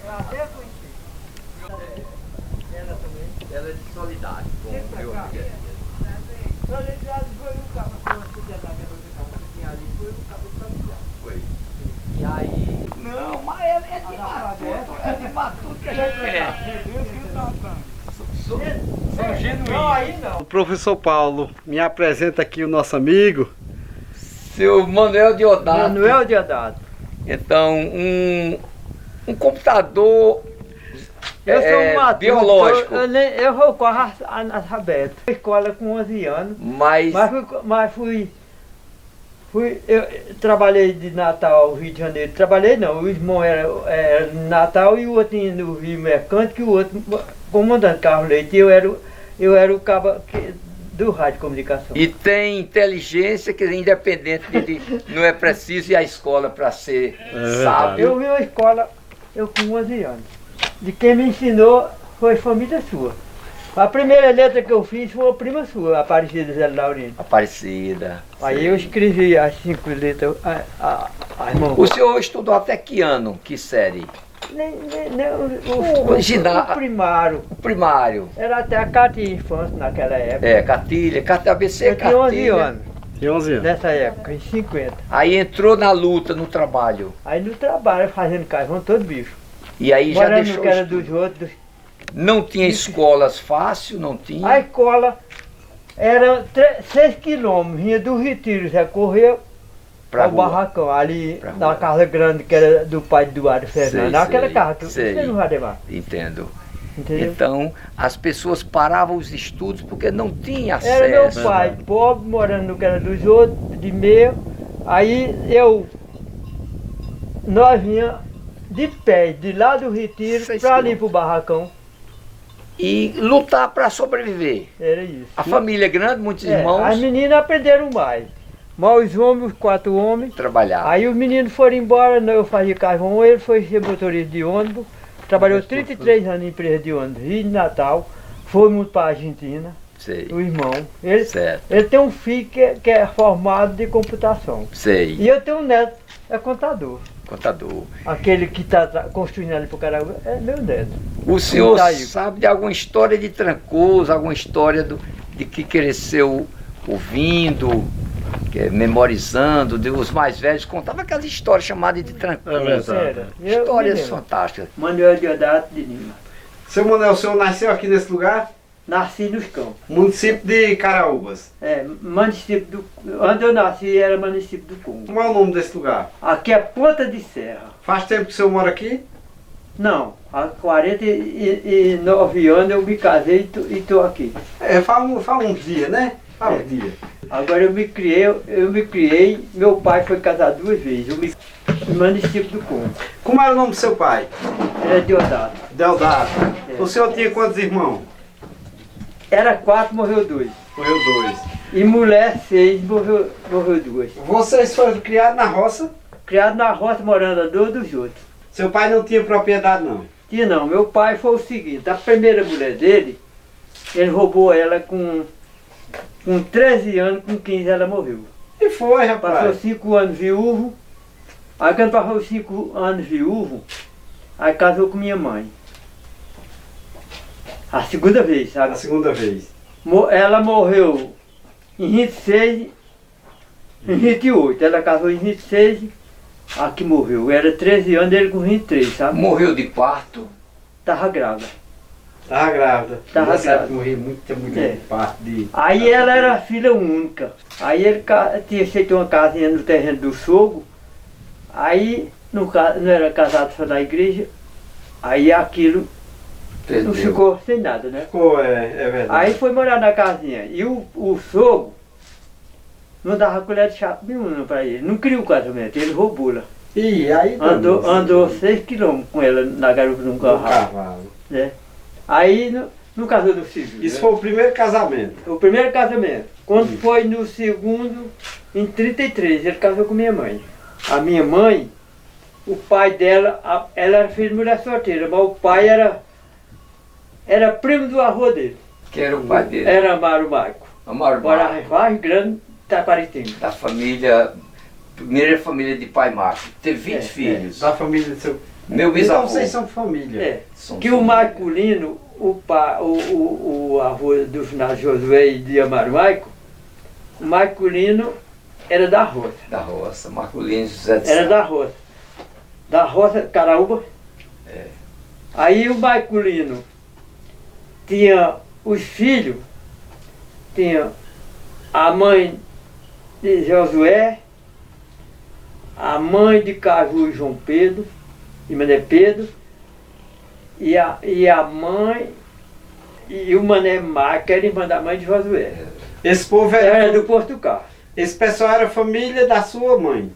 Até conheci. Ela também. Ela é de Solidade, com o meu amigo. Solidade foi o cabo, foi uma sociedade que tinha ali, foi o cabo de Solidade. Foi. E aí... Não, mas ela é de matuto, é de matuto que a gente quer. Sou genuíno. Não, aí não. O professor Paulo me apresenta aqui o nosso amigo. Seu Manuel Deodato. Manuel Deodato. Então, um computador Eu sou um matuto, biológico. eu vou quase analfabeto. Fui escola com 11 anos, mas eu trabalhei de Natal, Rio de Janeiro. Trabalhei não, o irmão era de Natal e o outro no Rio Mercante, e o outro comandante Carlos Leite. Eu era o cabo do rádio de comunicação. E tem inteligência que é independente não é preciso ir à escola para ser sábio. Eu vi a escola, eu com 11 anos. De quem me ensinou foi família sua. A primeira letra que eu fiz foi a prima sua, Aparecida Zé Laurino. Aparecida. Aí eu escrevi as 5 letras, irmão. O senhor estudou até que ano? Que série? O primário. O primário. Era até a carta de infância naquela época. É, cartilha, ABC, Eu tinha 11 cartilha. anos, De 11 anos. nessa época, em 50. Aí entrou na luta, no trabalho. Aí no trabalho, fazendo carvão, todo bicho. E aí já Morando deixou no que era o estudo. dos outros. Não tinha escolas fácil, não tinha. A escola era 6 quilômetros, vinha do Retiro, já correu Pra ao rua. barracão, ali Pra na rua. casa grande que era do pai de Eduardo Fernandes. Sei, Naquela sei, casa que sei. você não vai levar, Entendo. entendeu? Então, as pessoas paravam os estudos porque não tinha acesso. Era meu pai, pobre, morando no que era dos outros, de meio. Aí nós vinha de pé, de lá do Retiro, 6 para ali quilômetros. pro barracão. E lutar para sobreviver. Era isso. A família é grande, muitos As irmãos meninas aprenderam mais. Mas os homens, os 4 homens. trabalhavam. Aí os meninos foram embora, eu fazia carvão, ele foi ser motorista de ônibus. Trabalhou 33 anos em empresa de ônibus, Rio de Natal. Fomos para a Argentina, Sei, o irmão. Ele certo, tem um filho que é formado de computação. sei, E eu tenho um neto, é contador. contador. Aquele que está construindo ali para o Caraguá, é meu neto. O senhor Tá aí. sabe de alguma história de Trancoso, alguma história de que cresceu ouvindo, memorizando, os mais velhos contavam aquelas histórias chamadas de Trancoso. É verdade. Sério, eu Histórias me lembro. fantásticas. Manuel Deodato de Lima. Seu Manuel, o senhor nasceu aqui nesse lugar? Nasci nos campos. Município de Caraúbas. Município do... Onde eu nasci era município do Congo. Como é o nome desse lugar? Aqui é Ponta de Serra. Faz tempo que o senhor mora aqui? Não, há 49 anos eu me casei e estou aqui. Fala uns dias, né? Fala uns dias. Agora eu me criei, meu pai foi casado 2 vezes, no município do Congo. Como era o nome do seu pai? Era Deodato. Deodato. É. O senhor tinha quantos irmãos? Era 4, morreu 2. Morreu 2. E mulher 6, morreu 2. Vocês foram criados na roça? Criado na roça, morando a dor dos outros. Seu pai não tinha propriedade, não? Tinha não, meu pai foi o seguinte, a primeira mulher dele, ele roubou ela com 13 anos, com 15 ela morreu. E foi, Passou rapaz. 5 anos viúvo, aí quando passou 5 anos viúvo, aí casou com minha mãe. A segunda vez, sabe? A segunda vez. Ela morreu em 26, em 28, ela casou em 26, aqui morreu. Era 13 anos, ele com 23, sabe? Morreu de parto. Tava grávida. Tava grávida. Tava Nessa grávida. época morria muita mulher de parte de... Aí ela era filha única. Aí ele tinha feito uma casinha no terreno do sogro. Aí não era casado só na igreja. Aí aquilo Perdeu. não ficou sem nada, né? Ficou, é verdade. Aí foi morar na casinha. E o sogro não dava colher de chá nenhuma para ele. Não queria o casamento, ele roubou lá. E aí... Andou 6 quilômetros com ela na garupa de um no cavalo. cavalo. Né? Aí não casou no civil. Isso né? foi o primeiro casamento. O primeiro casamento. Quando foi no segundo, em 33, ele casou com minha mãe. A minha mãe, o pai dela, ela era filha de mulher solteira, mas o pai era primo do avô dele. Que era o pai dele. Era Amaro Maico. Amaro Morava Marco, em Vargem Grande, Taquaritinga. da família, primeira família de pai Marco. Teve 20 É, filhos. Da família do seu... Meu Então bisavô. vocês são família. É. Somos Que o família. Marculino, o avô do finado Josué e de Amaro Maico, o Marculino era da roça. Da roça, Marculino José de Era Sá. da roça. Da roça Caraúba. É. Aí o Marculino tinha os filhos, tinha a mãe de Josué, a mãe de Caju e João Pedro, e Mané Pedro, e a mãe, e o Mané Mar, que era irmã da mãe de Josué. Esse povo Era do Porto Carlos. Esse pessoal era família da sua mãe.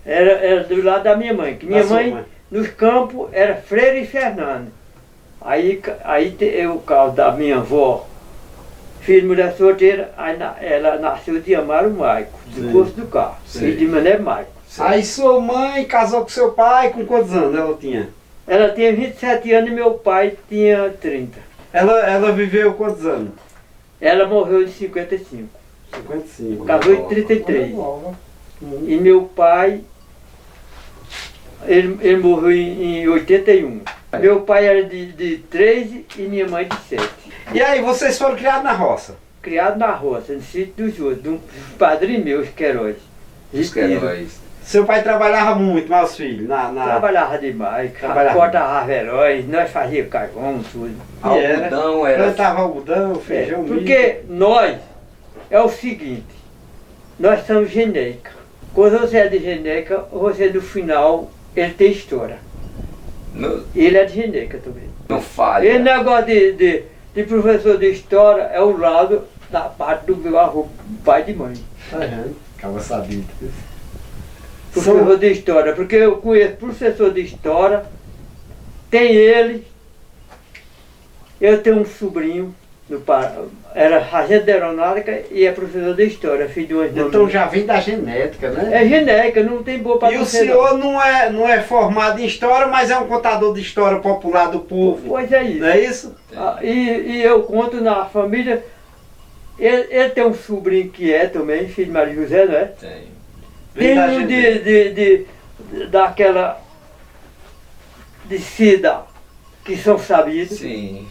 Era do lado da minha mãe, que minha Da sua mãe, nos campos, era Freire e Fernando. Aí o caso da minha avó, filho de mulher solteira, ela nasceu de Amaro Maico, do Sim. Poço do Carro, Sim. e de Mané Maico. Aí sua mãe casou com seu pai, com quantos anos ela tinha? Ela tinha 27 anos e meu pai tinha 30. Ela viveu quantos anos? Ela morreu de 55. 55. Casou em 33. Uhum. E meu pai, ele morreu em 81. Meu pai era de 13 e minha mãe de 7. E aí, vocês foram criados na roça? Criado na roça, no sítio dos outros, de um padrinho meu, os Queiroz. Os Queiroz. Seu pai trabalhava muito, mas os filhos, Trabalhava demais, Trabalhava. cortava veróis, nós fazíamos carvão, tudo. E era? Algodão era. Plantava algodão, feijão, milho. Porque nós, é o seguinte, nós somos genérica. Quando você é de genérica, você no final, ele tem história. Não, Ele é de genérica também. não falha. Esse negócio de professor de história é o lado da parte do meu avô, pai de mãe. Tá vendo? Acaba sabido. Professor de história, porque eu conheço professor de história, tem ele, eu tenho um sobrinho, era agente de aeronáutica e é professor de história, filho de uma irmã Então minha. já vem da genética, né? É genérica, não tem boa para E o senhor não é formado em história, mas é um contador de história popular do povo. Pois é isso. Não é isso? E eu conto na família, ele tem um sobrinho que é também, filho de Maria José, não é? Tem. Vem Tem da um genética. daquela de Cida, que são sabidos. Sim.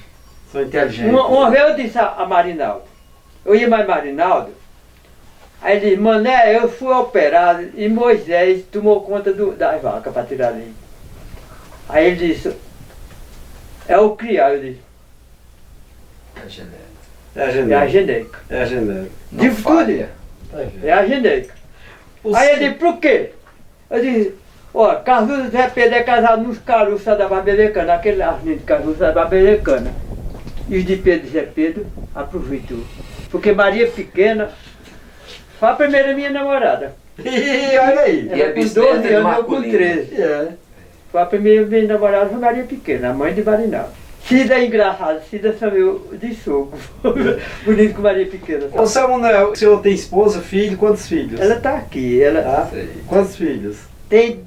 Sou inteligente. Uma vez eu disse a Marinaldo, eu ia mais Marinaldo, aí ele disse, Mané, eu fui operado e Moisés tomou conta das vacas para tirar leite. Aí ele disse, é o criar, eu disse, É genético. É a é a genética. genética. É a genética. Não Digo tudo. falha. Tá vendo? É a genética. O Aí ele senhor- disse, por quê? Eu disse, ó, Carlos Zé Pedro é casado nos caruças da Barbelecana, aquele arminho de caruça da Barbelecana. E os de Pedro Zé Pedro aproveitou. Porque Maria Pequena foi a primeira minha namorada. Ih, olha aí. E a Ela com bisneta 12 de anos, eu com Marculino. 13. É. Foi a primeira minha namorada, foi Maria Pequena, a mãe de Marinaldo. Cida é engraçado, Cida chamou de sogro. Bonito com Maria Pequena. Ô, seu Manuel, o senhor tem esposa, filho? Quantos filhos? Ela está aqui, ela Tá? Sei. Quantos filhos? tem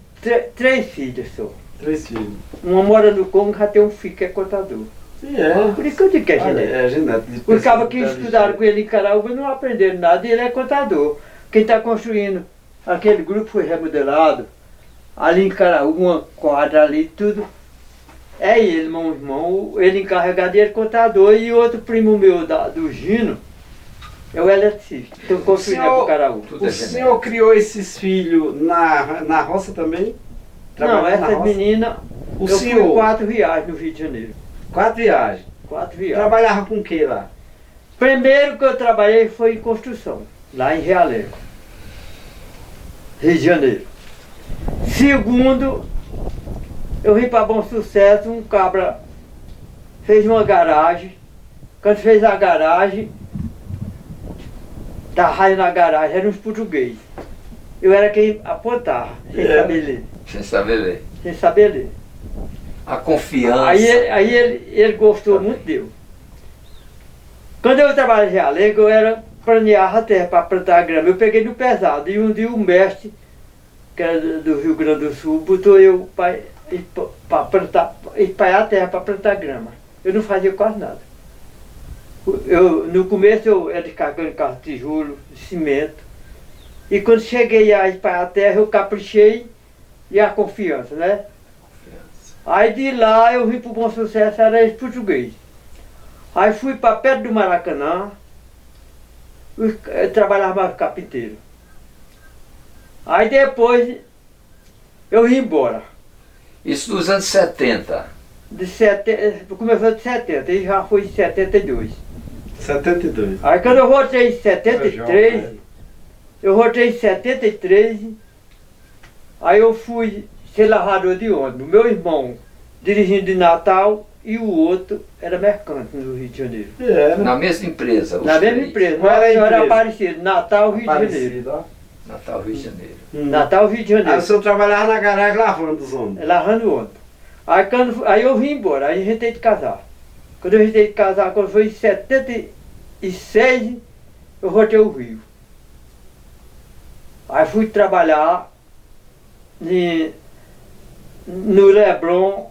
3 filhos só. 3 filhos. Uma mora no Congo, já tem um filho que é contador. E é. Por isso que eu digo que é Olha, genético. é genético. Os cabos que estudaram com ele em Caraúba não aprenderam nada e ele é contador. Quem está construindo aquele grupo foi remodelado. Ali em Caraúba, uma quadra ali, tudo. É ele, meu irmão, ele encarregado e ele contador. E outro primo meu do Gino é o eletricista. Estão construindo senhor- para Caraúba. Tudo é O senhor genético. criou esses filhos na roça também? Não, Trabalhou na essa roça? menina, O eu senhor? fui 4 viagens no Rio de Janeiro. 4 viagens. 4 viagens. Trabalhava com o que lá? Primeiro que eu trabalhei foi em construção, lá em Realengo, Rio de Janeiro. Segundo, eu vim para Bom Sucesso, um cabra fez uma garagem. Quando fez a garagem, da raio na garagem, eram os portugueses. Eu era quem apontava, sem É. saber ler. Sem saber ler. Sem saber ler. A confiança. Aí ele gostou muito dele. Quando eu trabalhava em Realengo, eu era planear a terra para plantar grama. Eu peguei no pesado. E um dia o mestre, que era do Rio Grande do Sul, botou eu para espalhar a terra para plantar grama. Eu não fazia quase nada. No começo eu era descarregando carro de tijolo, de cimento. E quando cheguei a espalhar a terra, eu caprichei e a confiança, né? Aí de lá eu vim para o Bom Sucesso, era ex-português. Aí fui para perto do Maracanã, eu trabalhava mais carpinteiro. Aí depois eu vim embora. Isso nos anos 70. Começou de 70, e já foi em 72. 72. Aí quando eu voltei em 73, eu voltei em 73, aí eu fui ser lavrador de ônibus. Meu irmão dirigindo de Natal e o outro era mercante no Rio de Janeiro. Na mesma empresa. Na mesma empresa, Qual era a era empresa? Aparecido, Natal, Rio de Janeiro. Parecido, ó. Natal, Rio de Janeiro. Natal, Rio de Aí Janeiro. o senhor trabalhava na garagem lavando os ônibus. Lavando ônibus. Aí eu vim embora, aí inventei de casar. Quando eu inventei de casar, quando foi em 76, eu voltei ao Rio. Aí fui trabalhar no Leblon,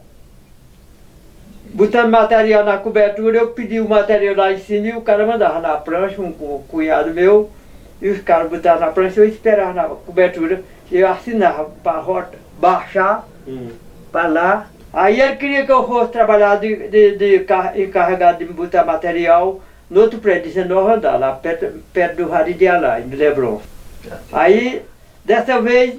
botando material na cobertura. Eu pedi o material lá em cima e o cara mandava na prancha, um cunhado meu, e os caras botavam na prancha, eu esperava na cobertura, eu assinava para a rota baixar para lá. Aí ele queria que eu fosse trabalhar encarregado de botar material no outro prédio, 19 andar, lá perto do Rádio de Alai, no Leblon. Aí, dessa vez,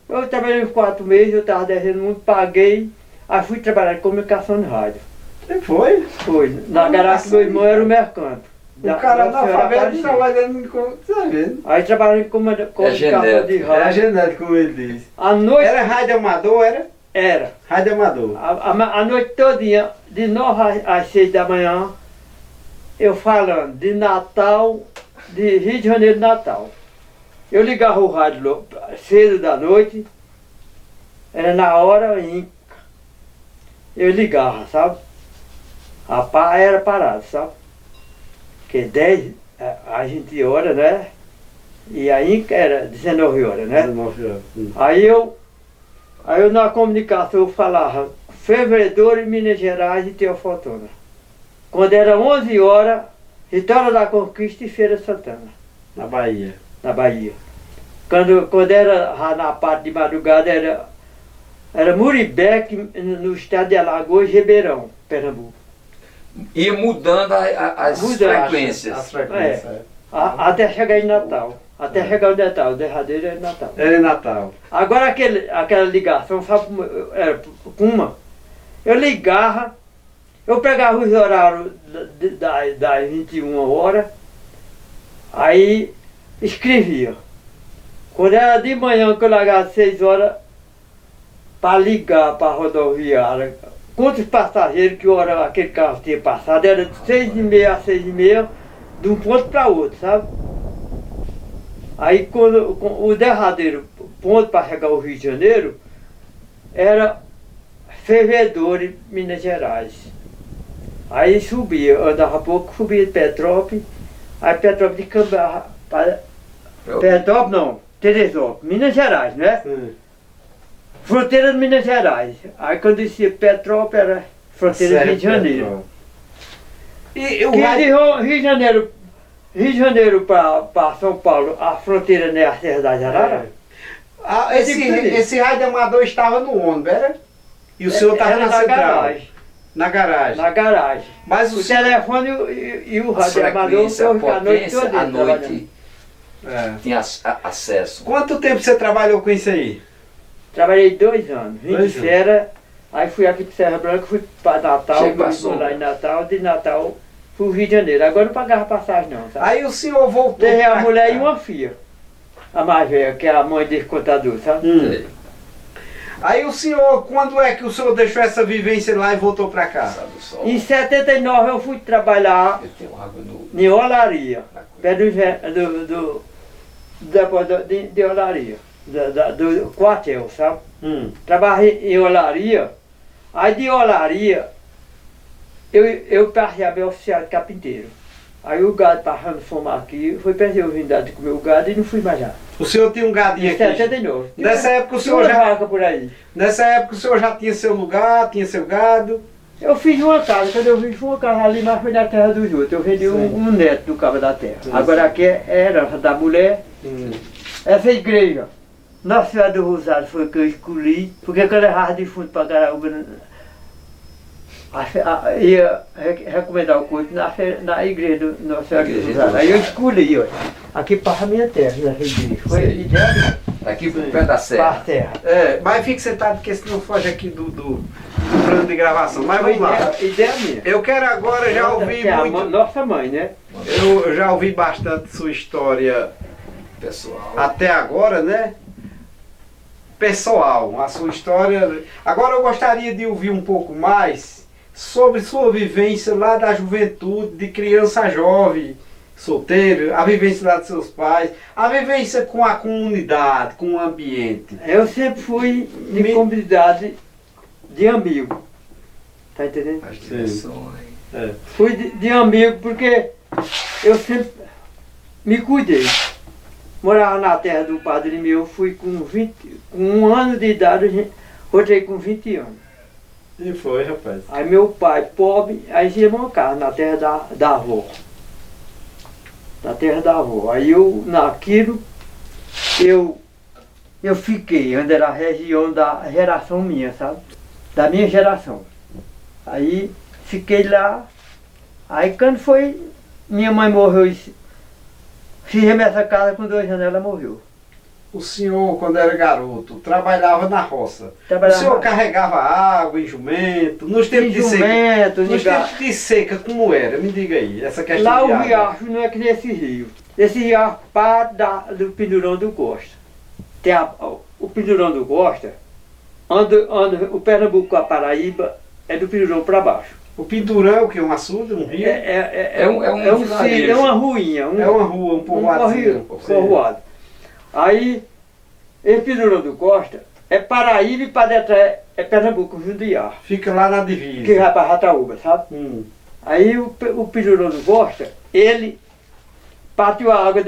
eu trabalhei uns 4 meses, eu estava devendo muito, paguei, aí fui trabalhar em comunicação de rádio. Você foi? Foi, na garagem do meu irmão era o mercante. O cara analfabeto trabalhando com... Você vendo? Aí trabalhei em comunicação de É rádio. genético, como ele diz. À noite Era rádio amador, era? era. Rádio amador. A noite todinha, de 9 às 6 da manhã, eu falando de Natal, de Rio de Janeiro, Natal. Eu ligava o rádio cedo da noite, era na hora Inca. Eu ligava, sabe? Era parado, sabe? Porque 10, a gente hora, né? E a Inca era 19 horas, né? 19 horas. Aí eu na comunicação eu falava Fervedor, Minas Gerais e Teofotona. Quando era 11 horas, Vitória da Conquista e Feira Santana, Na Bahia. na Bahia. Quando era na parte de madrugada, era Muribeque, no estado de Alagoas, e Ribeirão, Pernambuco. Ia mudando as frequências. As frequências, é. Até chegar em Natal. Até chegar o Natal, o derradeiro era Natal. Era em Natal. Agora aquela ligação, sabe como era uma? Eu ligava, eu pegava os horários das 21 horas, aí escrevia. Quando era de manhã que eu largava 6 horas para ligar para a rodoviária, quantos passageiros que hora aquele carro tinha passado, era de 6h30 a 6h30, de um ponto para outro, sabe? Aí quando o derradeiro ponto para chegar ao Rio de Janeiro era Fervedor, Minas Gerais. Aí subia, andava pouco, subia de Petrópolis, aí Petrópolis de Cambarra para Petrópolis não, Teresópolis, Minas Gerais, né? Fronteira de Minas Gerais. Aí quando descia Petrópolis era fronteira de Rio de Janeiro. E o Que rádio... Rio de Janeiro para São Paulo, a fronteira não é a Serra da Jarara? Esse rádio amador estava no ônibus, era? E o senhor estava Era na central? garagem. Na garagem. Na garagem. Mas O telefone e o rádio amador frequência, eu ficava a noite potência, toda à noite tinha acesso. Quanto tempo você trabalhou com isso aí? Trabalhei 2 anos. Vim de 2 anos. férias, aí fui aqui para Serra Branca, fui para Natal, Chega pra fui sombra. lá em Natal, de Natal fui ao Rio de Janeiro. Agora não pagava passagem não, sabe? Aí o senhor voltou. Levei a pra mulher cá. e uma filha. A mais velha, que é a mãe desse contador, sabe? Aí o senhor, quando é que o senhor deixou essa vivência lá e voltou pra cá? Em 79 eu fui trabalhar Eu tenho água no... em Olaria, perto de Olaria, do quartel, sabe? Trabalhei em Olaria, aí de Olaria eu passei a ser oficial de carpinteiro. Aí o gado passando fome aqui, foi perder o vindado de comer o gado e não fui mais lá. O senhor tinha um gadinho Em aqui? 79. Nessa época o senhor Tinha uma já... vaca por aí. Nessa época o senhor já tinha seu lugar, tinha seu gado? Eu fiz uma casa, quando eu fiz uma casa ali, mas foi na terra dos outros. Eu vendi um neto do cabo da terra. Agora aqui é herança da mulher. Essa igreja, Nossa Senhora do Rosário, foi que eu escolhi, porque quando eu levava de fundo para Caraúba, ia recomendar o culto na igreja do Nossa Senhora do Rosário. Aí eu escolhi, ó, aqui para a minha terra, nessa igreja. Foi Sei. ideia Aqui pro pé da para a serra. terra. Mas fique sentado, porque senão foge aqui do plano de gravação. Mas vamos lá. Ideia minha. Eu quero agora já ouvir Que é a muito. nossa mãe, né? Eu já ouvi bastante sua história Pessoal. até agora, né? Pessoal, a sua história. Agora eu gostaria de ouvir um pouco mais sobre sua vivência lá da juventude, de criança jovem, solteiro, a vivência lá dos seus pais, a vivência com a comunidade, com o ambiente. Eu sempre fui de comunidade de amigo. Tá entendendo? As direções. Fui de amigo porque eu sempre me cuidei. Morava na terra do padre meu, fui com 1 ano de idade, voltei com 20 anos. E foi, rapaz. Aí meu pai, pobre, aí tinha uma casa na terra da avó. Na terra da avó. Aí eu, naquilo, eu fiquei, onde era a região da geração minha, sabe? Da minha geração. Aí fiquei lá. Aí quando foi, minha mãe morreu, fiz essa casa com 2 anos, ela morreu. O senhor, quando era garoto, trabalhava na roça. Trabalhava O senhor na- carregava água em jumento, nos tempos de seca. Jumento, Nos tempos de seca, como era? Me diga aí, essa questão lá de o água. riacho não é que nem esse rio. Esse riacho parte do Pendurão do Costa. Tem o Pendurão do Costa, o Pernambuco com a Paraíba é do Pendurão para baixo. O Pendurão é o quê? Um açude, um rio? É um É uma ruinha. É uma rua, um povoadozinho. Povoado. Aí, esse Pendurão do Costa é Paraíba e para detrás é Pernambuco, Jundiá, Fica lá na divisa. que vai para Rataúba, sabe? Aí o Pendurão do Costa, ele partiu a água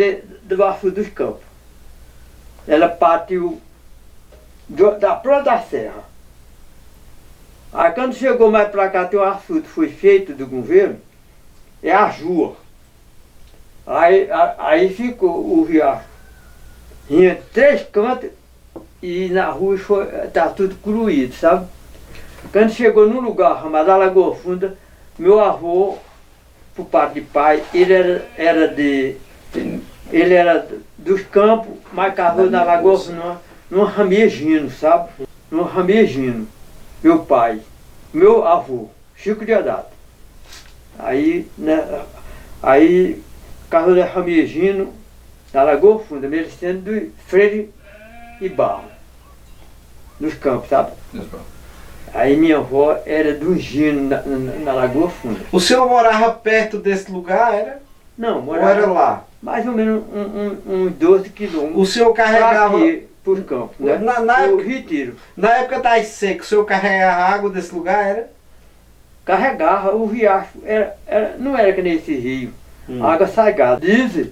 do açude dos campos. Ela partiu da Proa da Serra. Aí quando chegou mais para cá, tem um açude foi feito do governo, é a Jua. Aí ficou o riacho. Tinha 3 cantos e na rua tá tudo cruído, sabe? Quando chegou num lugar chamado Lagoa Funda, meu avô, por parte de pai, ele era dos campos, mas casou na Lagoa Funda, num ramegino, sabe? Num ramegino. Meu pai, meu avô, Chico de Haddad. Aí casou na ramegino, na Lagoa Funda, merecendo do Freire e Barro, nos campos, sabe? Aí minha avó era do Gino, na Lagoa Funda. O senhor morava perto desse lugar, era? Não, Ou morava era lá? mais ou menos uns 12 quilômetros. O senhor carregava... Por campos, né? Na O época, retiro. na época das secas, o senhor carregava água desse lugar, era? Carregava o riacho, não era que nem esse rio, água salgada. Dizem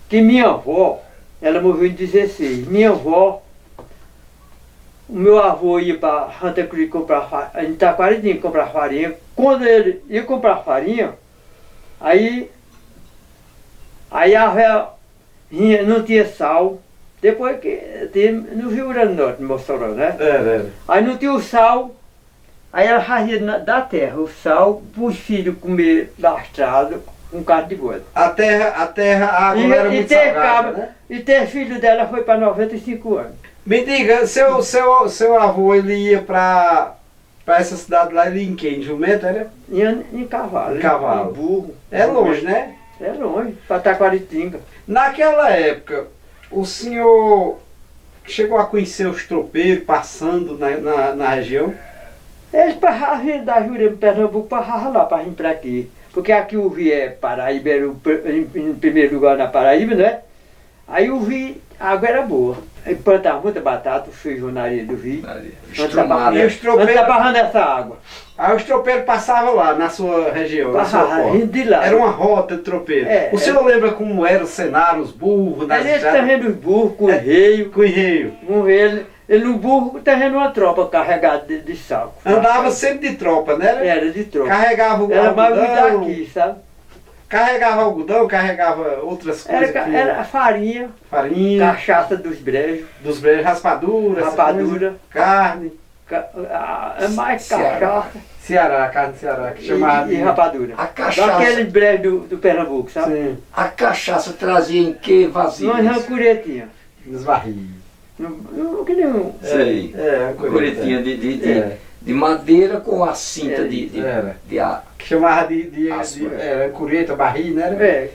que minha avó, ela morreu em 16. Minha avó, o meu avô ia para Santa Cruz comprar farinha, em Itaquaritinga comprar farinha. Quando ele ia comprar farinha, aí a véia não tinha sal. Depois que tem no Rio Grande do Norte, no Mossoró, né? Era. Aí não tinha o sal, aí ela fazia da terra o sal para os filhos comer lastrado com carne de boi. A terra, a água não era muito salgada, né? E ter filho dela foi para 95 anos. Me diga, seu avô, ele ia para essa cidade lá, ele em quem? Em jumento, era? Ia em cavalo. Em cavalo. Em burro. É longe, né? É longe, para Taquaritinga. Naquela época, o senhor chegou a conhecer os tropeiros passando na região? Eles passavam da Jurema, Pernambuco, passavam lá para vir para aqui. Porque aqui o rio é Paraíba, era em primeiro lugar na Paraíba, né? Aí o rio, a água era boa. Aí plantava muita batata, feijonaria do rio. Estrumada. E os tropeiros... Antes da barrando essa água. Aí os tropeiros passavam lá na sua região, na sua Passava, porta. rindo de lá. Era uma rota de tropeiro. O senhor lembra como era o cenário, os burros, nas Aí ele estradas? terreno dos burros, com reio. Com enreio. Ele no burro, terreno uma tropa carregada de saco. Andava sempre de tropa, né? Era de tropa. Carregava o Era mais algodão, daqui, sabe? carregava algodão, carregava outras coisas. Era farinha, farinha, cachaça dos brejos, dos brejos, raspadura, essa rapadura, coisa, carne. mais cachaça. Ceará, carne de Ceará, que chamava e de... rapadura. A cachaça, Daquele breve do Pernambuco, sabe? Sim, a cachaça trazia em que vasilhas? Nós rancuretinha. nos barris. Que nem um... Sei. Curetinha de madeira com a cinta Era. de Que chamava de Aço, cureta, barril, né? É.